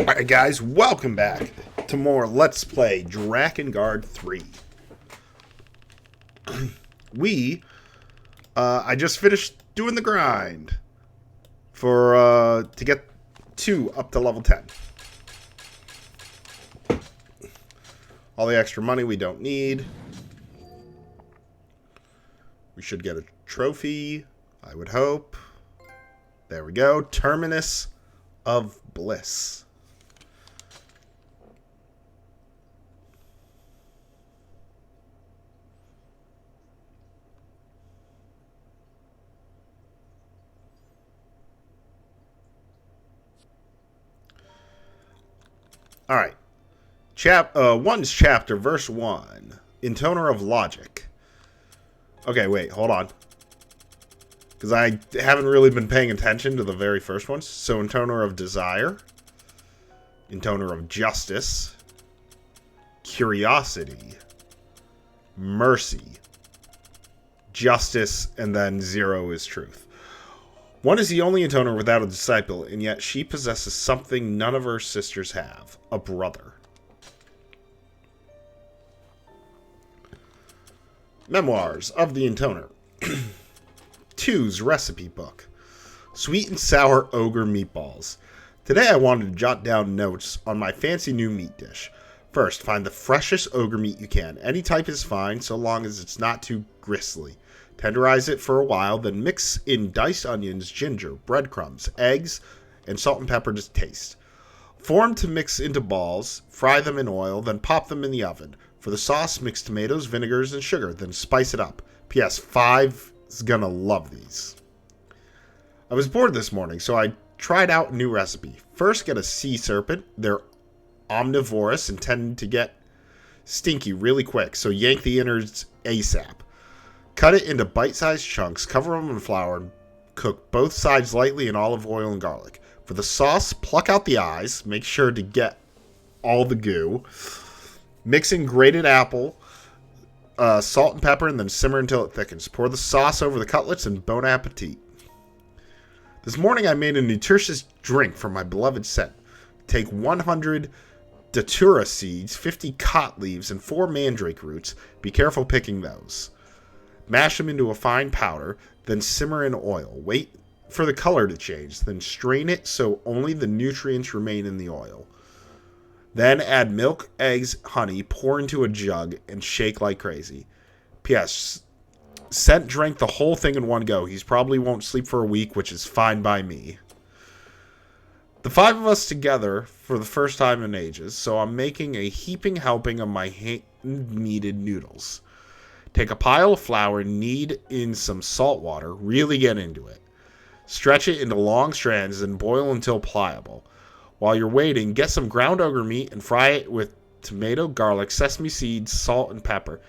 Alright guys, welcome back to more Let's Play Drakengard 3. I just finished doing the grind for, to get 2 up to level 10. All the extra money we don't need. We should get a trophy, I would hope. There we go, Terminus of Bliss. Alright. One's chapter, verse 1. Intoner of Logic. Okay, wait, hold on. Because I haven't really been paying attention to the very first ones. So, Intoner of Desire. Intoner of Justice. Curiosity. Mercy. Justice, and then 0 is truth. One is the only intoner without a disciple, and yet she possesses something none of her sisters have. A brother. Memoirs of the Intoner. 2's recipe book. Sweet and sour ogre meatballs. Today I wanted to jot down notes on my fancy new meat dish. First, find the freshest ogre meat you can. Any type is fine, so long as it's not too gristly. Tenderize it for a while, then mix in diced onions, ginger, breadcrumbs, eggs, and salt and pepper to taste. Form to mix into balls, fry them in oil, then pop them in the oven. For the sauce, mix tomatoes, vinegars, and sugar, then spice it up. P.S. 5 is gonna love these. I was bored this morning, so I tried out a new recipe. First, get a sea serpent. They're omnivorous and tend to get stinky really quick, so yank the innards ASAP. Cut it into bite-sized chunks, cover them in flour, and cook both sides lightly in olive oil and garlic. For the sauce, pluck out the eyes, make sure to get all the goo. Mix in grated apple, salt and pepper, and then simmer until it thickens. Pour the sauce over the cutlets and bon appetit. This morning I made a nutritious drink for my beloved scent. Take 100 datura seeds, 50 cot leaves, and 4 mandrake roots. Be careful picking those. Mash them into a fine powder, then simmer in oil. Wait for the color to change, then strain it so only the nutrients remain in the oil. Then add milk, eggs, honey, pour into a jug, and shake like crazy. P.S. Scent drank the whole thing in one go. He probably won't sleep for a week, which is fine by me. The 5 of us together for the first time in ages, so I'm making a heaping helping of my hand-kneaded noodles. Take a pile of flour, knead in some salt water, really get into it. Stretch it into long strands and boil until pliable. While you're waiting, get some ground ogre meat and fry it with tomato, garlic, sesame seeds, salt, and pepper.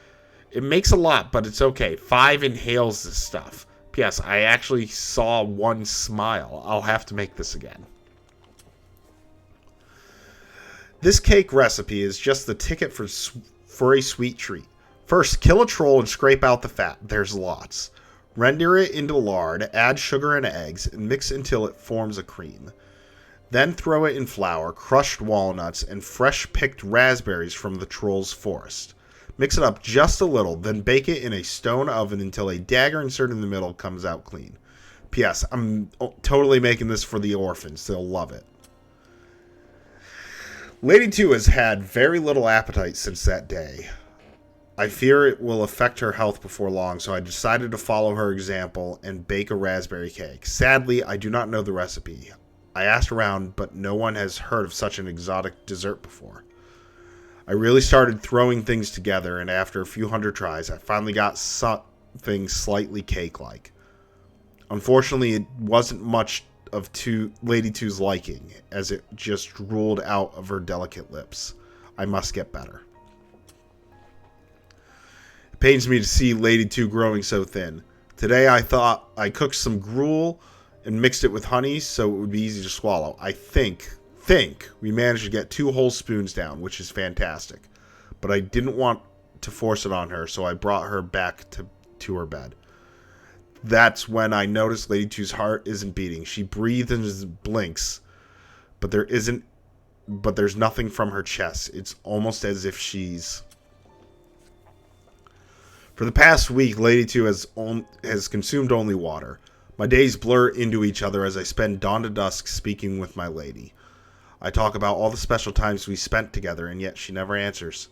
It makes a lot, but it's okay. 5 inhales this stuff. P.S. I actually saw 1 smile. I'll have to make this again. This cake recipe is just the ticket for a sweet treat. First, kill a troll and scrape out the fat. There's lots. Render it into lard, add sugar and eggs, and mix until it forms a cream. Then throw it in flour, crushed walnuts, and fresh picked raspberries from the troll's forest. Mix it up just a little, then bake it in a stone oven until a dagger inserted in the middle comes out clean. P.S. I'm totally making this for the orphans. They'll love it. Lady 2 has had very little appetite since that day. I fear it will affect her health before long, so I decided to follow her example and bake a raspberry cake. Sadly, I do not know the recipe. I asked around, but no one has heard of such an exotic dessert before. I really started throwing things together, and after a few hundred tries, I finally got something slightly cake-like. Unfortunately, it wasn't much of Lady 2's liking, as it just drooled out of her delicate lips. I must get better. It pains me to see Lady 2 growing so thin. Today I thought I cooked some gruel and mixed it with honey so it would be easy to swallow. I think we managed to get 2 whole spoons down, which is fantastic. But I didn't want to force it on her, so I brought her back to her bed. That's when I noticed Lady 2's heart isn't beating. She breathes and blinks, but there isn't but there's nothing from her chest. It's almost as if she's... For the past week, Lady 2 has consumed only water. My days blur into each other as I spend dawn to dusk speaking with my lady. I talk about all the special times we spent together, and yet she never answers.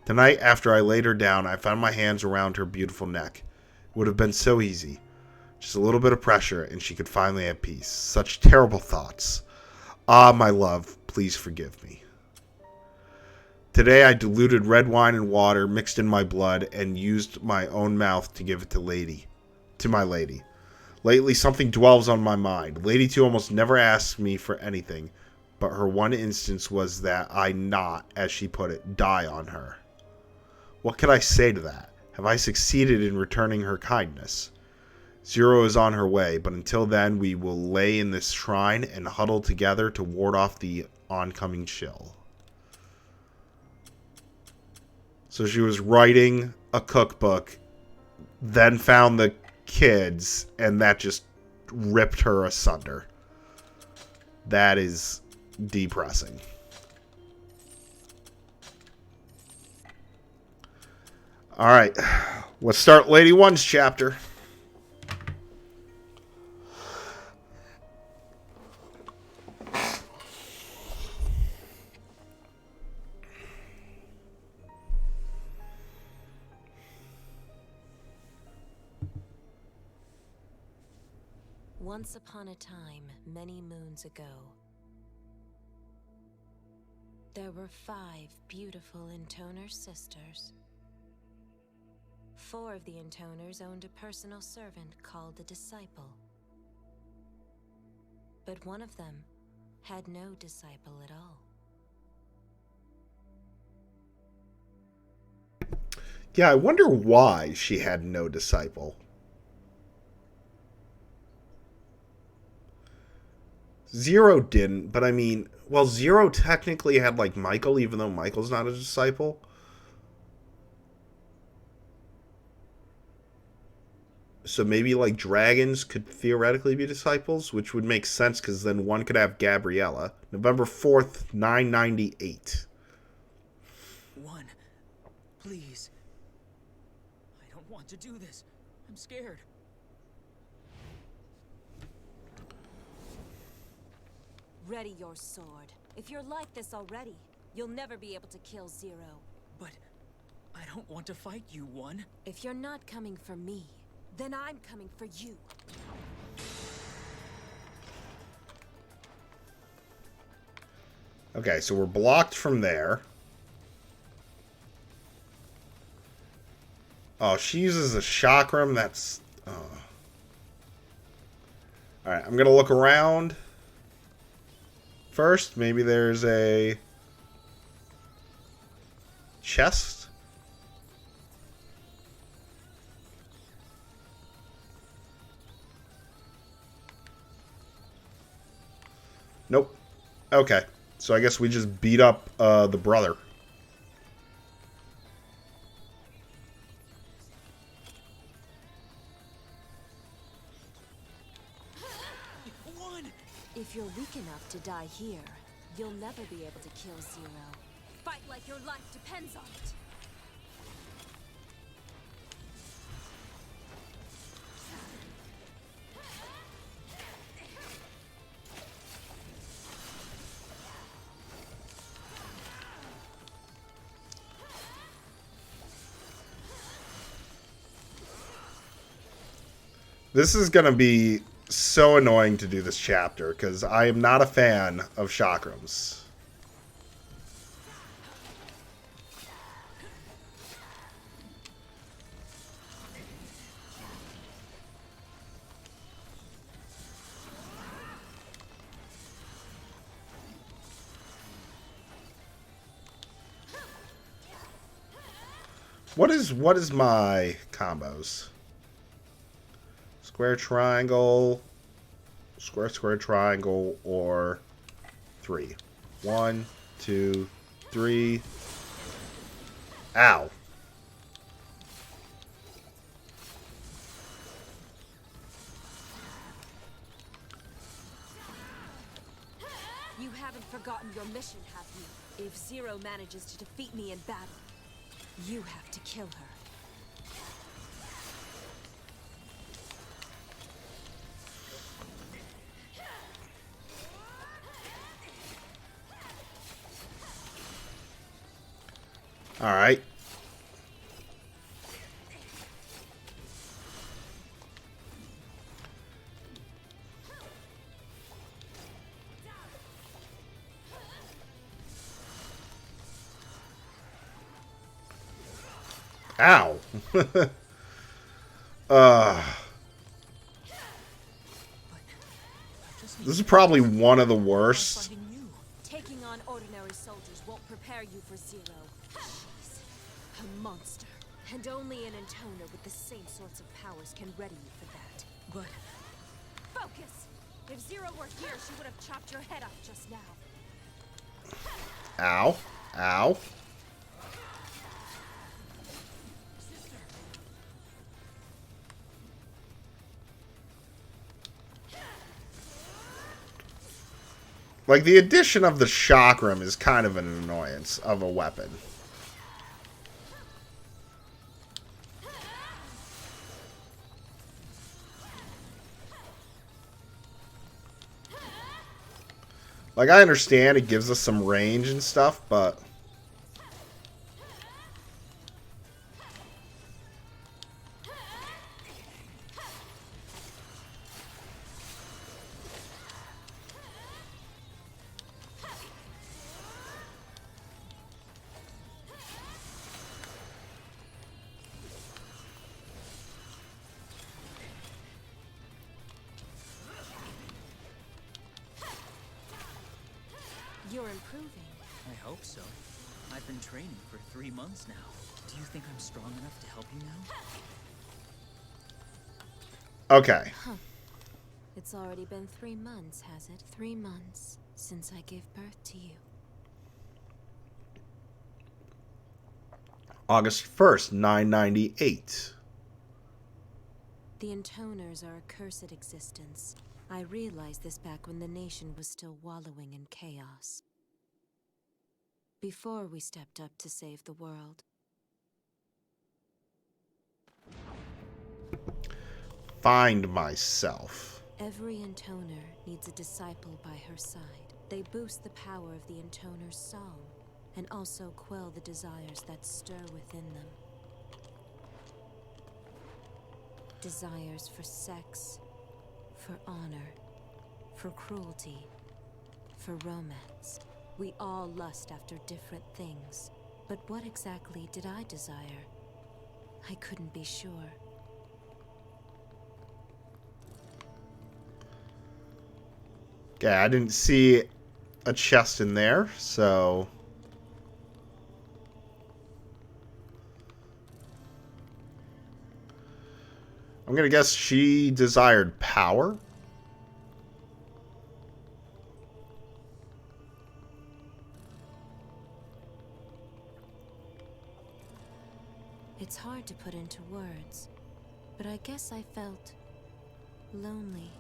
Tonight, after I laid her down, I found my hands around her beautiful neck. It would have been so easy. Just a little bit of pressure, and she could finally have peace. Such terrible thoughts. Ah, my love, please forgive me. Today I diluted red wine and water mixed in my blood and used my own mouth to give it to my lady. Lately, something dwells on my mind. Lady 2 almost never asks me for anything, but her one instance was that I not, as she put it, die on her. What could I say to that? Have I succeeded in returning her kindness? Zero is on her way, but until then we will lay in this shrine and huddle together to ward off the oncoming chill. So she was writing a cookbook, then found the kids, and that just ripped her asunder. That is depressing. Alright, let's start Lady 1's chapter. Once upon a time, many moons ago, there were 5 beautiful intoner sisters. 4 of the intoners owned a personal servant called a disciple. But one of them had no disciple at all. Yeah, I wonder why she had no disciple. Zero didn't, but I mean, well, Zero technically had, like, Michael, even though Michael's not a disciple. So maybe, like, dragons could theoretically be disciples, which would make sense, because then one could have Gabriella. November 4th, 998. One, please. I don't want to do this. I'm scared. Ready your sword. If you're like this already, you'll never be able to kill Zero. But I don't want to fight you, One. If you're not coming for me, then I'm coming for you. Okay, so we're blocked from there. Oh, she uses a chakram. That's... Oh. Alright, I'm going to look around. First, maybe there's a chest. Nope. Okay. So I guess we just beat up the brother. If you're weak enough to die here, you'll never be able to kill Zero. Fight like your life depends on it. This is going to be so annoying to do this chapter, because I am not a fan of chakrams. What is my combos? Square, triangle, square, square, triangle, or 3. 1, 2, 3. Ow. You haven't forgotten your mission, have you? If Zero manages to defeat me in battle, you have to kill her. All right. Ow. This is probably one of the worst. Taking on ordinary soldiers won't prepare you for Zero. She's a monster. And only an Intoner with the same sorts of powers can ready you for that. But... Focus! If Zero were here, she would have chopped your head off just now. Ow. Ow. Like, the addition of the chakram is kind of an annoyance of a weapon. Like, I understand it gives us some range and stuff, but... You're improving. I hope so. I've been training for 3 months now. Do you think I'm strong enough to help you now? Okay. Huh. It's already been 3 months, has it? 3 months since I gave birth to you. August 1st, 998. The Intoners are a cursed existence. I realized this back when the nation was still wallowing in chaos. Before we stepped up to save the world. Find myself. Every Intoner needs a disciple by her side. They boost the power of the Intoner's song, and also quell the desires that stir within them. Desires for sex, for honor, for cruelty, for romance. We all lust after different things. But what exactly did I desire? I couldn't be sure. Okay, I didn't see a chest in there, so... I'm gonna guess she desired power? It's hard to put into words, but I guess I felt lonely.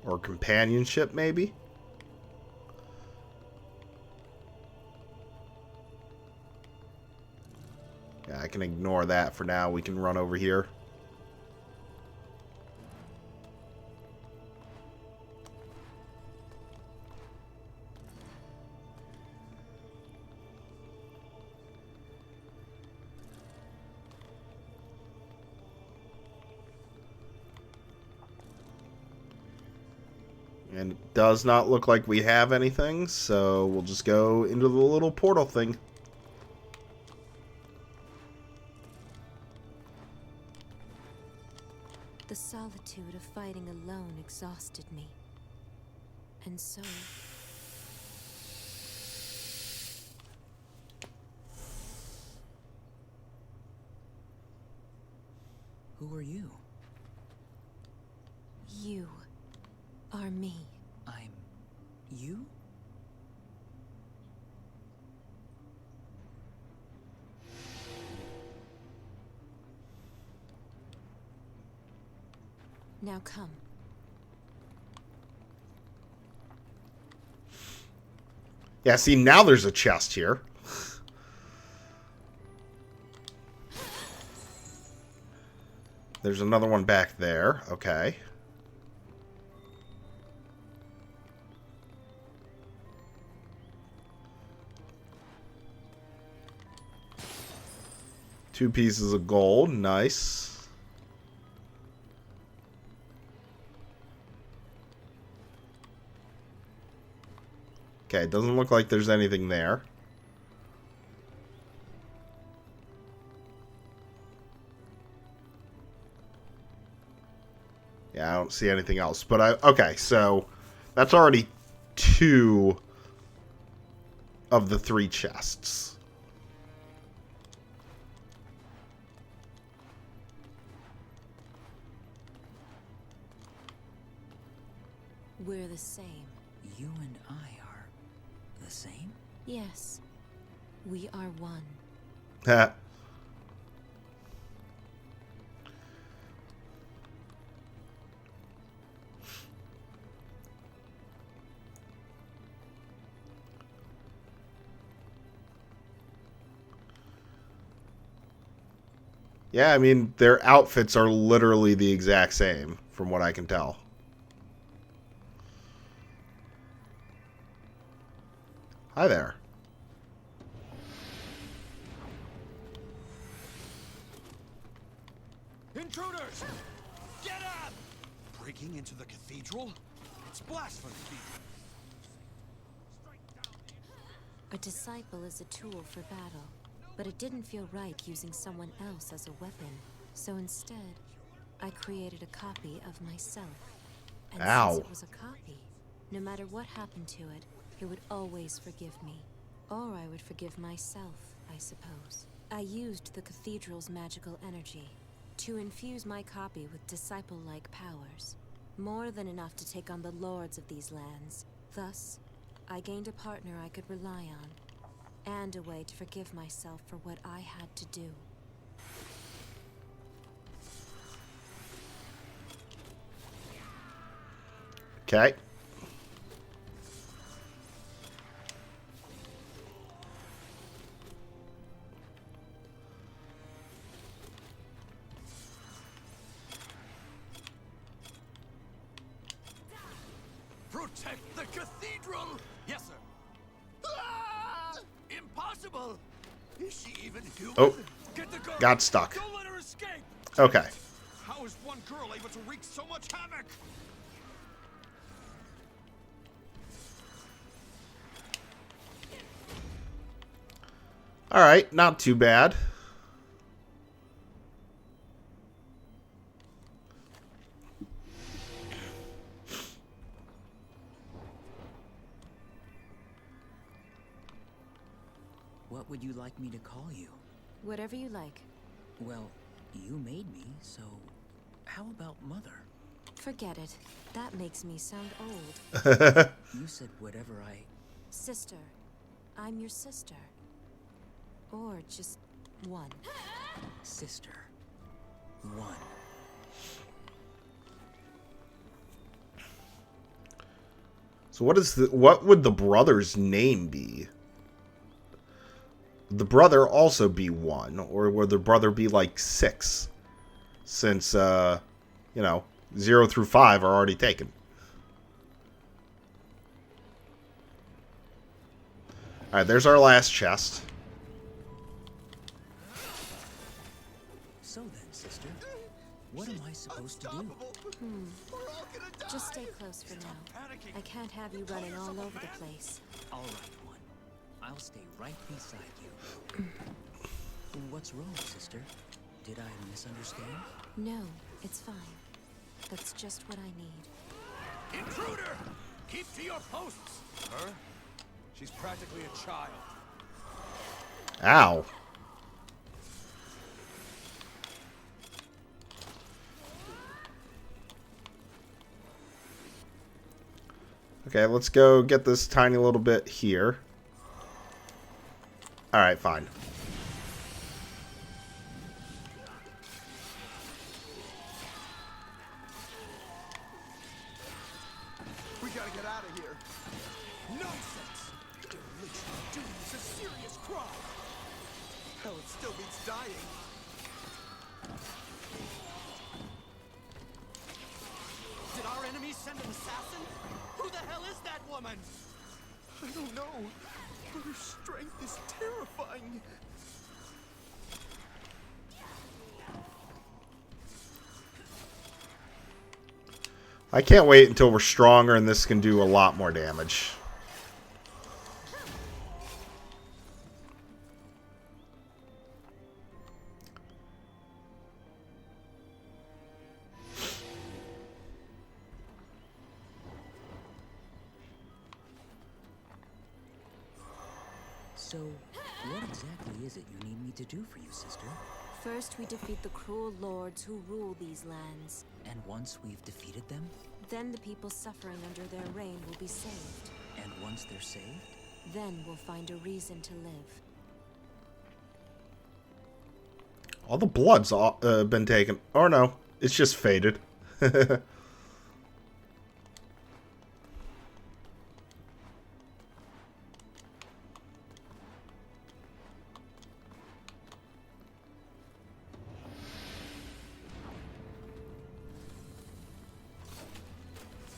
Or companionship, maybe? Yeah, I can ignore that for now. We can run over here. And it does not look like we have anything, so we'll just go into the little portal thing. The solitude of fighting alone exhausted me. And so... Who are you? You are me. I'm... you? Now come. Yeah, see, now there's a chest here. There's another one back there. Okay. Two pieces of gold. Nice. Okay, it doesn't look like there's anything there. Yeah, I don't see anything else. But okay, so that's already 2 of the 3 chests. We're the same. You and I are the same? Yes. We are one. Ha. Yeah, I mean, their outfits are literally the exact same, from what I can tell. Hi there. Intruders! Get up! Breaking into the cathedral? It's blasphemy. A disciple is a tool for battle, but it didn't feel right using someone else as a weapon. So instead, I created a copy of myself. And Ow. since it was a copy, no matter what happened to it, it would always forgive me. Or I would forgive myself, I suppose. I used the cathedral's magical energy to infuse my copy with disciple-like powers. More than enough to take on the lords of these lands. Thus, I gained a partner I could rely on, and a way to forgive myself for what I had to do. Okay. Protect the cathedral! Yes, sir. Ah! Impossible! Is she even human? Oh. Get the girl! Got stuck. Don't let her escape! Okay. How is one girl able to wreak so much havoc? Alright, not too bad. What would you like me to call you? Whatever you like. Well, you made me, so how about Mother? Forget it. That makes me sound old. You said whatever I... Sister. I'm your sister. Or just one. Sister. One. So what would the brother's name be? Would the brother also be 1, or would the brother be like 6? Since you know, 0 through 5 are already taken. Alright, there's our last chest. So then, sister, what am I supposed to do? Just stay close for now. I can't have you running all over the place. All right, one. I'll stay right beside you. What's wrong, sister? Did I misunderstand? No, it's fine. That's just what I need. Intruder! Keep to your posts! Her? She's practically a child. Ow. Okay, let's go get this tiny little bit here. Alright, fine. We gotta get out of here. Nonsense! shooting is a serious crime. Hell, it still beats dying. Did our enemies send an assassin? Who the hell is that woman? I don't know, but her strength is terrifying. I can't wait until we're stronger and this can do a lot more damage. So, what exactly is it you need me to do for you, sister? First, we defeat the cruel lords who rule these lands. And once we've defeated them, Then the people suffering under their reign will be saved. and once they're saved, Then we'll find a reason to live. All the blood's been taken. Or no, it's just faded.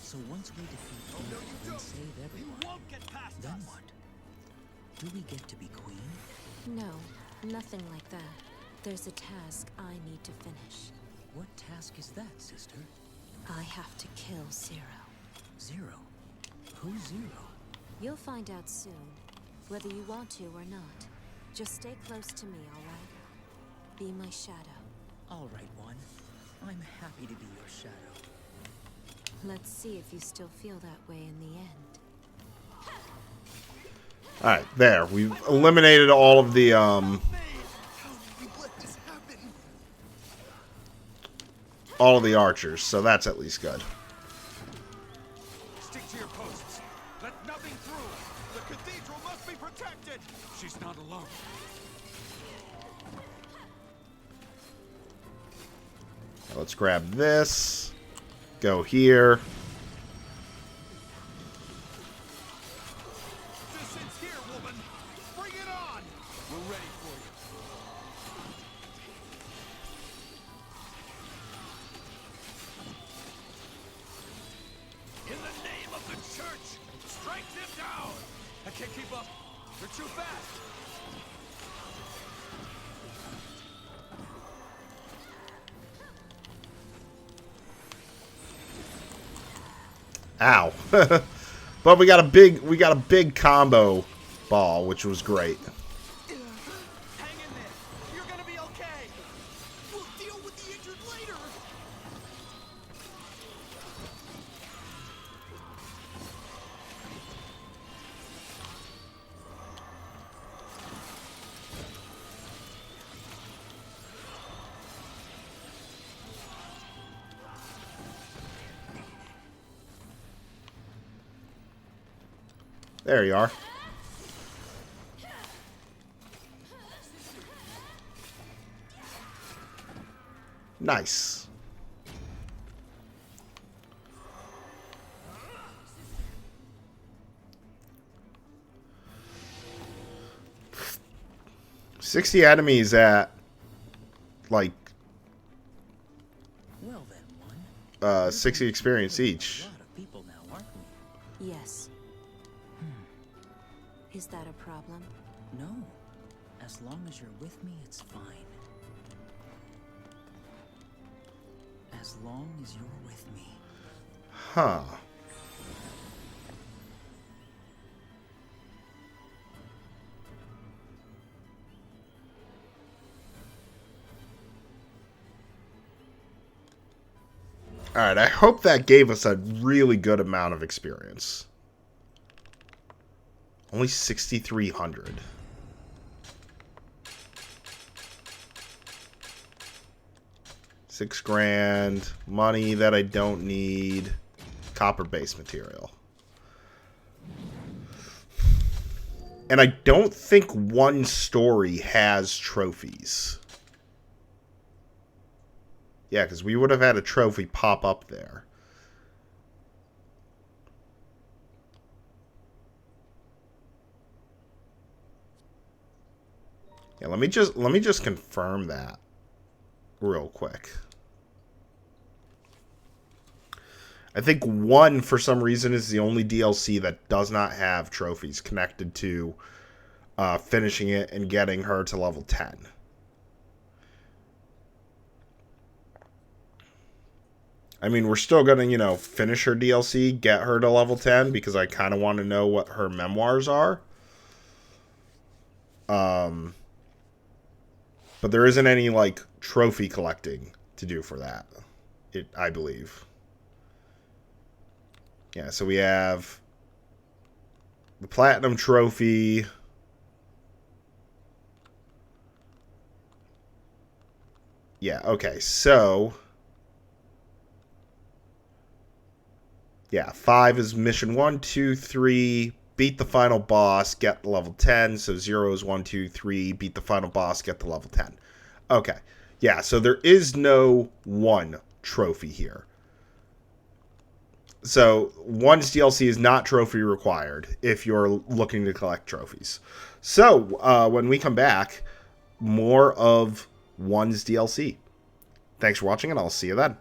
so once we defeat no, evil you and save You everyone, won't get past then us. what? Do we get to be queen? No, nothing like that. There's a task I need to finish. What task is that, sister? I have to kill Zero. Zero. Who's Zero? You'll find out soon, whether you want to or not. Just stay close to me, all right? Be my shadow. All right, one. I'm happy to be your shadow. Let's see if you still feel that way in the end. Alright, there. We've eliminated all of the, How did we let this happen? all of the archers, so that's at least good. Stick to your posts. Let nothing through. The cathedral must be protected. She's not alone. Let's grab this. Go here. Distance here, woman. Bring it on. We're ready for you. In the name of the church, strike them down. I can't keep up. They're too fast. Ow. But we got a big combo ball, which was great. Hang in there. You're gonna be okay. We'll deal with the injured later. There you are. Nice. $60 enemies at like Well then, one. 60 experience each. A lot of people now, aren't we? Yes. Is that a problem? No. As long as you're with me, it's fine. As long as you're with me. Huh. Alright, I hope that gave us a really good amount of experience. Only 6,300. $6,000. Money that I don't need. Copper base material. And I don't think one story has trophies. Yeah, because we would have had a trophy pop up there. Yeah, let me just confirm that real quick. I think 1, for some reason, is the only DLC that does not have trophies connected to finishing it and getting her to level 10. I mean, we're still going to, you know, finish her DLC, get her to level 10, because I kind of want to know what her memoirs are. But there isn't any, like, trophy collecting to do for that, I believe. Yeah, so we have the Platinum Trophy. Yeah, okay, so... Yeah, 5 is mission 1, 2, 3, beat the final boss, get level 10. So 0 is 1, 2, 3, beat the final boss, get the level 10. Okay, yeah, so there is no 1 trophy here. So 1's DLC is not trophy required if you're looking to collect trophies. So when we come back, more of 1's DLC. Thanks for watching, and I'll see you then.